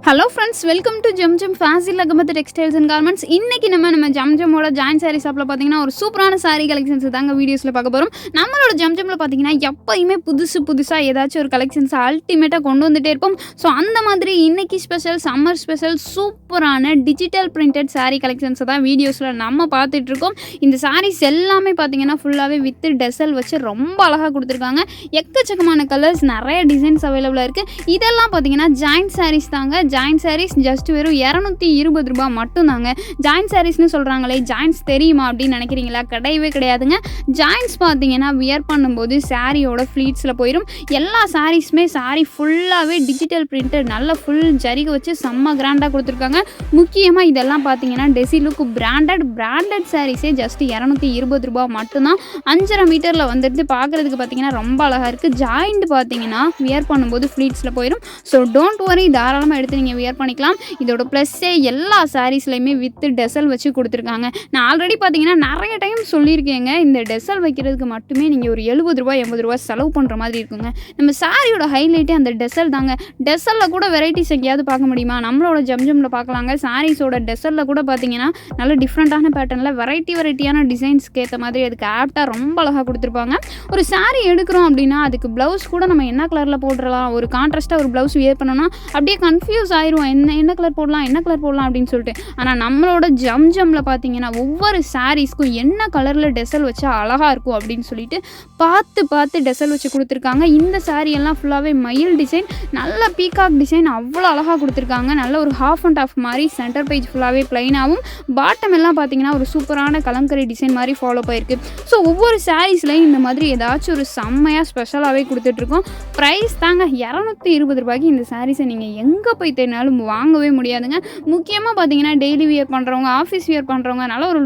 Hello friends, welcome to Zamzam Fazil Ahamed Textiles and Garments. இன்னைக்கு நம்ம ஜம்ஜமோட join sorry ஷாப்ல பாத்தீங்கன்னா ஒரு சூப்பரான சாரி கலெக்ஷன்ஸ் தாங்க வீடியோஸ்ல பார்க்க போறோம். நம்மளோட ஜம்ஜம்ல பாத்தீங்கன்னா எப்பயுமே புதுசா ஏதாச்சும் ஒரு கலெக்ஷன்ஸ் அல்டிமேட்டா கொண்டு வந்துட்டே இருப்போம். ஸோ அந்த மாதிரி இன்னைக்கு ஸ்பெஷல் சம்மர் ஸ்பெஷல் சூப்பரான டிஜிட்டல் பிரிண்டட் சாரி கலெக்ஷன்ஸ் தான் வீடியோஸ்ல நம்ம பார்த்துட்டு இருக்கோம். இந்த சாரீஸ் எல்லாமே பாத்தீங்கன்னா ஃபுல்லாவே வித் டெசல் வச்சு ரொம்ப அழகா கொடுத்துருக்காங்க. எக்கச்சக்கமான கலர்ஸ் நிறைய டிசைன்ஸ் அவைலபிளா இருக்கு. இதெல்லாம் பாத்தீங்கன்னா ஜாயின் சாரீஸ் தாங்க. ஜாயின் சாரீஸ் ஜஸ்ட் வெறும் 220 ரூபாய் மட்டும் தாங்க. ஜாயின் சாரீஸ்னு சொல்கிறாங்களே, ஜாயின்ஸ் தெரியுமா அப்படின்னு நினைக்கிறீங்களா? கிடையவே கிடையாதுங்க. ஜாயின்ஸ் பார்த்தீங்கன்னா வியர் பண்ணும்போது சாரியோட ஃப்ளீட்ஸில் போயிடும். எல்லா சாரீஸுமே சாரீ ஃபுல்லாகவே டிஜிட்டல் பிரிண்டட் நல்ல ஃபுல் ஜரிகை வச்சு செம்ம கிராண்டாக கொடுத்துருக்காங்க. முக்கியமாக இதெல்லாம் பார்த்தீங்கன்னா டெசிலுக்கு பிராண்டட் சாரீஸே ஜஸ்ட் 220 ரூபாய் மட்டும்தான். 5.5 மீட்டரில் வந்துட்டு பார்க்குறதுக்கு பார்த்தீங்கன்னா ரொம்ப அழகாக இருக்குது. ஜாயிண்ட் பார்த்தீங்கன்னா வியர் பண்ணும்போது ஃப்ளீட்ஸில் போயிடும். ஸோ டோன்ட் வரி, தாராளமாக எடுத்து நீங்கள் வியர் பண்ணிக்கலாம். இதோட ப்ளஸ்ஸே எல்லா சாரீஸ்லையுமே வித் டெசல் வச்சு கொடுத்துருக்காங்க. நான் ஆல்ரெடி பார்த்தீங்கன்னா நிறைய டைம் சொல்லியிருக்கேங்க, இந்த டெசல் வைக்கிறதுக்கு மட்டுமே நீங்கள் ஒரு 70 ரூபாய் 80 ரூபாய் செலவு பண்ணுற மாதிரி இருக்குங்க. நம்ம சாரியோட ஹைலைட்டே அந்த டெசல் தாங்க. டெசலில் கூட வெரைட்டிஸ் எங்கேயாவது பார்க்க முடியுமா? நம்மளோட ஜம்ஜம்ல பார்க்கலாங்க. சாரீஸோட டெசலில் கூட பார்த்தீங்கன்னா நல்ல டிஃப்ரெண்ட்டான பேட்டர்னில் வெரைட்டியான டிசைன்ஸ்க்கு ஏற்ற மாதிரி அதுக்கு ஆப்டாக ரொம்ப அழகாக கொடுத்துருப்பாங்க. ஒரு சாரீ எடுக்கிறோம் அப்படின்னா அதுக்கு ப்ளவுஸ் கூட நம்ம என்ன கலரில் போடுறலாம், ஒரு கான்ட்ராஸ்ட்டாக ஒரு ப்ளவுஸ் வியர் பண்ணோன்னா அப்படியே கன்ஃபியூஸ் ஆயிரும். என்ன கலர் போடலாம் அப்படின்னு சொல்லிட்டு. ஆனால் நம்மளோட ஜம்ஜம்ல பார்த்தீங்கன்னா ஒவ்வொரு சாரீஸ்க்கும் என்ன கலரில் டெசல் வச்சா அழகாக இருக்கும் அப்படின்னு சொல்லிட்டு பார்த்து டெசல் வச்சு கொடுத்துருக்காங்க. இந்த சாரீ எல்லாம் ஃபுல்லாகவே மயில் டிசைன், நல்ல பீகாக் டிசைன் அவ்வளோ அழகாக கொடுத்துருக்காங்க. நல்ல ஒரு ஹாஃப் அண்ட் ஆஃப் மாதிரி சென்டர் பேஜ் ஃபுல்லாகவே பிளைனாகவும், பாட்டம் எல்லாம் பார்த்தீங்கன்னா ஒரு சூப்பரான கலம்கரி டிசைன் மாதிரி ஃபாலோ ஆயிருக்கு. ஸோ ஒவ்வொரு சாரீஸ்லையும் இந்த மாதிரி ஏதாச்சும் ஒரு செம்மையாக ஸ்பெஷலாகவே கொடுத்துட்ருக்கோம். ப்ரைஸ் தாங்க 220 ரூபாய்க்கு இந்த சாரீஸை நீங்கள் எங்கே போய் தேடினாலும் வாங்கவே முடியாதுங்க. முக்கியமாக பார்த்தீங்கன்னா டெய்லி வியர் பண்ணுறவங்க, ஆஃபீஸ் வியர் பண்ணுறவங்க, நல்ல ஒரு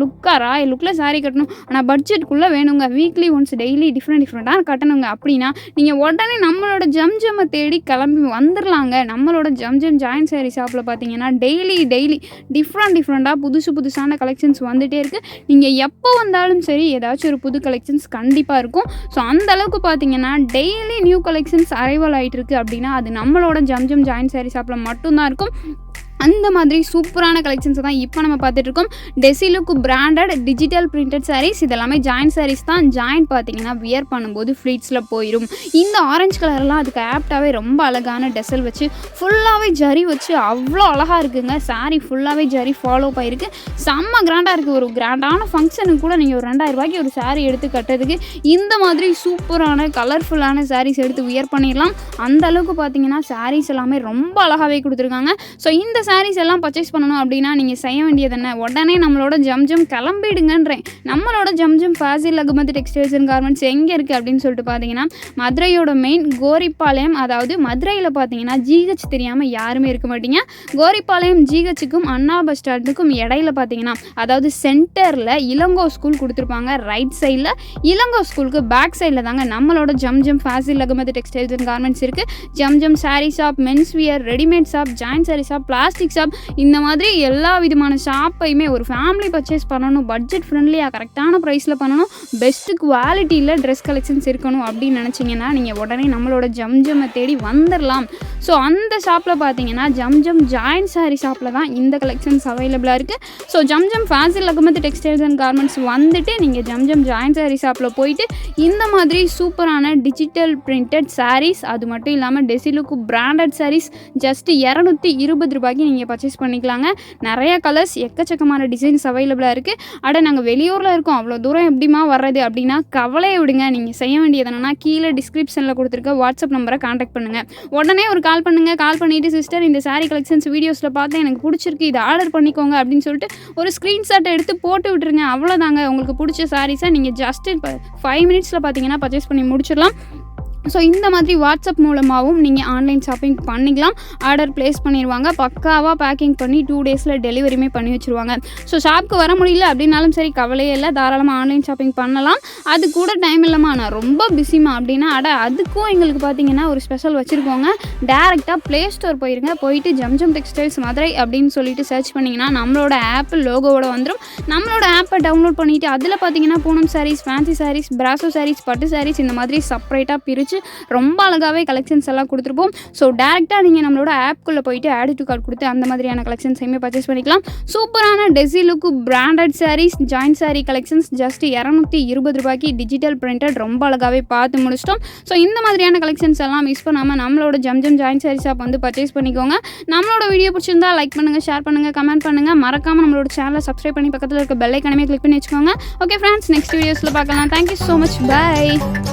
ராய் லுக்கில் சாரீ கட்டணும், ஆனால் பட்ஜெட்டுக்குள்ளே வேணுங்க, வீக்லி ஒன்ஸ் டெய்லி டிஃப்ரெண்ட்டாக கட்டணுங்க அப்படின்னா நீங்கள் உடனே நம்மளோட ஜம்ஜம்மை தேடி கிளம்பி வந்துடலாங்க. நம்மளோட ஜம்ஜம் ஜாயின் சாரீ ஷாப்பில் பார்த்தீங்கன்னா டெய்லி டிஃப்ரெண்ட்டாக புதுசான கலெக்ஷன்ஸ் வந்துகிட்டே இருக்குது. நீங்கள் எப்போ வந்தாலும் சரி ஏதாச்சும் ஒரு புது கலெக்ஷன்ஸ் கண்டிப்பாக இருக்கும். ஸோ அந்த அளவுக்கு பார்த்தீங்கன்னா டெய்லி நியூ கலெக்ஷன்ஸ் அரைவல் ஆகிட்டு இருக்குது அப்படின்னா அது நம்மளோட ஜம்ஜம் ஜாயின் சாரீ ஷாப்பில் மட்டும்தான் இருக்கும். அந்த மாதிரி சூப்பரான கலெக்ஷன்ஸ் தான் இப்போ நம்ம பார்த்துட்டு இருக்கோம். டெசிலுக்கு பிராண்டட் டிஜிட்டல் பிரிண்டட் சாரீஸ் இதெல்லாமே ஜாயின் சாரீஸ் தான். ஜாயின் பார்த்தீங்கன்னா வியர் பண்ணும்போது ஃப்ளீட்ஸில் போயிடும். இந்த ஆரஞ்சு கலர்லாம் அதுக்கு ஆப்டாகவே ரொம்ப அழகான டெசல் வச்சு ஃபுல்லாகவே ஜரி வச்சு அவ்வளோ அழகாக இருக்குங்க. சாரீ ஃபுல்லாகவே ஜரி ஃபாலோ ஆகிருக்கு. செம்ம கிராண்டாக இருக்குது. ஒரு கிராண்டான ஃபங்க்ஷனுக்கு கூட நீங்கள் ஒரு 2000 ரூபாய்க்கு ஒரு சாரீ எடுத்து கட்டுறதுக்கு இந்த மாதிரி சூப்பரான கலர்ஃபுல்லான சாரீஸ் எடுத்து வியர் பண்ணிடலாம். அந்த அளவுக்கு பார்த்தீங்கன்னா சாரீஸ் எல்லாமே ரொம்ப அழகாகவே கொடுத்துருக்காங்க. ஸோ இந்த சாரீஸ் எல்லாம் பர்ச்சேஸ் பண்ணணும் அப்படின்னா நீங்கள் செய்ய வேண்டியது என்ன, உடனே நம்மளோட ஜம்ஜம் கிளம்பிடுங்கன்றேன். நம்மளோட Zamzam Fazil Ahmed textiles and garments எங்கே இருக்குது அப்படின்னு சொல்லிட்டு பார்த்தீங்கன்னா மதுரையோட மெயின் கோரிப்பாளையம். அதாவது மதுரையில் பார்த்தீங்கன்னா ஜிஹெச் தெரியாமல் யாருமே இருக்க மாட்டீங்க. கோரிப்பாளையம் ஜிஹெச்சுக்கும் அண்ணா பஸ் ஸ்டாண்டுக்கும் இடையில பார்த்தீங்கன்னா, அதாவது சென்டரில் இளங்கோ ஸ்கூல் கொடுத்துருப்பாங்க. ரைட் சைடில் இளங்கோ ஸ்கூலுக்கு பேக் சைடில் தாங்க நம்மளோட Zamzam Fazil Ahmed textiles and garments இருக்குது. Zamzam sari shop, mens wear, readymade shop, join sari shop, plastic shop, இந்த மாதிரி எல்லா விதமான ஷாப்பையுமே ஒரு ஃபேமிலி பர்ச்சேஸ் பண்ணணும், பட்ஜெட் ஃப்ரெண்ட்லியாக கரெக்டான ப்ரைஸில் பண்ணணும், பெஸ்ட்டு குவாலிட்டியில் ட்ரெஸ் கலெக்ஷன்ஸ் இருக்கணும் அப்படின்னு நினச்சிங்கன்னா நீங்கள் உடனே நம்மளோட ஜம்ஜம்மை தேடி வந்துடலாம். ஸோ அந்த ஷாப்பில் பார்த்தீங்கன்னா ஜம்ஜம் ஜாயின் சாரீ ஷாப்பில் தான் இந்த கலெக்ஷன்ஸ் அவைலபிளாக இருக்குது. So Zamzam Fazil Ahmed textiles and garments வந்துட்டு நீங்கள் ஜம்ஜம் ஜாயின் சாரீ ஷாப்பில் போயிட்டு இந்த மாதிரி சூப்பரான டிஜிட்டல் பிரிண்டட் சாரீஸ், அது மட்டும் இல்லாமல் டெசிலுக்கு பிராண்டட் சாரீஸ் ஜஸ்ட் 220 ரூபாய்க்கு நீங்கள் பர்ச்சேஸ் பண்ணிக்கலாங்க. நிறைய கலர்ஸ், எக்கச்சக்கமான டிசைன்ஸ் அவைலபிளாக இருக்குது. அட நாங்கள் வெளியூரில் இருக்கோம், அவ்வளோ தூரம் எப்படிமா வர்றது அப்படின்னா கவலையை விடுங்க. நீங்கள் செய்ய வேண்டியது என்னென்னா கீழே டிஸ்கிரிப்ஷனில் கொடுத்துருக்க வாட்ஸ்அப் நம்பரை கான்டாக்ட் பண்ணுங்கள். உடனே ஒரு கால் பண்ணிவிட்டு சிஸ்டர் இந்த சாரீ கலெக்ஷன்ஸ் வீடியோஸில் பார்த்து எனக்கு பிடிச்சிருக்கு, இதை ஆர்டர் பண்ணிக்கோங்க அப்படின்னு சொல்லிட்டு ஒரு ஸ்க்ரீன்ஷாட்டை எடுத்து போட்டு விட்டுருங்க. அவ்வளோதாங்க. உங்களுக்கு பிடிச்ச சாரீஸை நீங்கள் ஜஸ்ட் 5 மினிட்ஸில் பார்த்தீங்கன்னா பர்ச்சேஸ் பண்ணி முடிச்சிடலாம். ஸோ இந்த மாதிரி வாட்ஸ்அப் மூலமாகவும் நீங்கள் ஆன்லைன் ஷாப்பிங் பண்ணிக்கலாம். ஆர்டர் ப்ளேஸ் பண்ணிடுவாங்க. பக்காவாக பேக்கிங் பண்ணி 2 டேஸில் டெலிவரியுமே பண்ணி வச்சுருவாங்க. ஸோ ஷாப்புக்கு வர முடியல அப்படின்னாலும் சரி, கவலையே இல்லை, தாராளமாக ஆன்லைன் ஷாப்பிங் பண்ணலாம். அது கூட டைம் இல்லைம்மா, நான் ரொம்ப பிஸிமா அப்படின்னா அதுக்கும் எங்களுக்கு பார்த்தீங்கன்னா ஒரு ஸ்பெஷல் வச்சுருக்கோங்க. டேரெக்டாக ப்ளே ஸ்டோர் போயிட்டு ஜம்ஜம் டெக்ஸ்டைல்ஸ் மதுரை அப்படின்னு சொல்லிட்டு சர்ச் பண்ணிங்கன்னா நம்மளோட ஆப் லோகோவோட வந்துடும். நம்மளோட ஆப்பை டவுன்லோட் பண்ணிவிட்டு அதில் பார்த்தீங்கன்னா பூனம் சாரீஸ், ஃபேன்சி சாரீஸ், பிராசோ சாரீஸ், பட்டு சாரீஸ் இந்த மாதிரி செப்பரேட்டாக பிரித்து வச்சு ரொம்ப அழகாகவே கலெக்ஷன்ஸ் எல்லாம் கொடுத்துருப்போம். ஸோ டேரெக்டாக நீங்கள் நம்மளோட ஆப்குள்ளே போயிட்டு ஆட் டு கார்ட் கொடுத்து அந்த மாதிரியான கலெக்ஷன்ஸையுமே பர்ச்சேஸ் பண்ணிக்கலாம். சூப்பரான desi look branded saris, joint sari collections just ₹220 digital printed ரொம்ப அழகாகவே பார்த்து முடிச்சிட்டோம். ஸோ இந்த மாதிரியான கலெக்ஷன்ஸ் எல்லாம் மிஸ் பண்ணாமல் நம்மளோட ஜம்ஜம் ஜாயின்ட் சாரீ ஷாப் வந்து பர்ச்சேஸ் பண்ணிக்கோங்க. நம்மளோட வீடியோ பிடிச்சிருந்தா லைக் பண்ணுங்கள், ஷேர் பண்ணுங்கள், கமெண்ட் பண்ணுங்கள். மறக்காமல் நம்மளோட சேனலை சப்ஸ்கிரைப் பண்ணி பக்கத்தில் இருக்க பெல் ஐகானையுமே கிளிக் பண்ணி வச்சுக்கோங்க. ஓகே ஃப்ரெண்ட்ஸ், நெக்ஸ்ட் வீடியோஸில் பார்க்கலாம். Thank you so much. பை.